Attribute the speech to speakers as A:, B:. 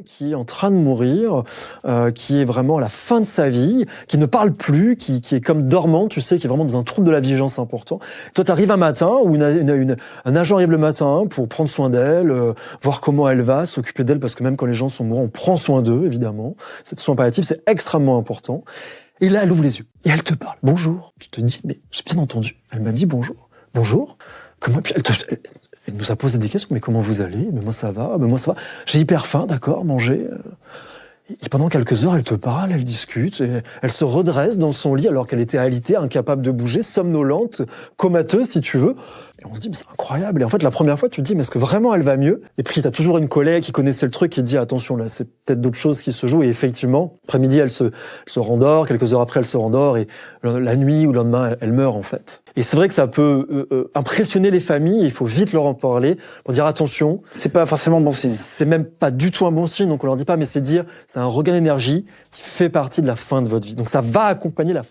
A: Qui est en train de mourir, qui est vraiment à la fin de sa vie, qui ne parle plus, qui est comme dormant, tu sais, qui est vraiment dans un trouble de la vigilance important. Toi, t'arrives un matin, ou un agent arrive le matin pour prendre soin d'elle, voir comment elle va, s'occuper d'elle, parce que même quand les gens sont mourants, on prend soin d'eux, évidemment. Cette soin palliative, c'est extrêmement important. Et là, elle ouvre les yeux, et elle te parle. Bonjour. Tu te dis, mais j'ai bien entendu. Elle m'a dit bonjour. Bonjour. Comment, puis elle nous a posé des questions. Mais comment vous allez? Mais moi ça va. Mais moi ça va. J'ai hyper faim, d'accord, manger. Et pendant quelques heures, elle te parle, elle discute, et elle se redresse dans son lit alors qu'elle était alitée, incapable de bouger, somnolente, comateuse si tu veux. Et on se dit, mais c'est incroyable. Et en fait, la première fois, tu te dis, mais est-ce que vraiment elle va mieux? Et puis, t'as toujours une collègue qui connaissait le truc qui dit, attention, là, c'est peut-être d'autres choses qui se jouent. Et effectivement, après-midi, elle se rendort, quelques heures après, elle se rendort, et la nuit ou le lendemain, elle meurt, en fait. Et c'est vrai que ça peut impressionner les familles, il faut vite leur en parler, pour dire, attention.
B: C'est pas forcément bon signe.
A: C'est même pas du tout un bon signe, donc on leur dit pas, mais c'est dire, c'est un regain d'énergie qui fait partie de la fin de votre vie. Donc ça va accompagner la fin.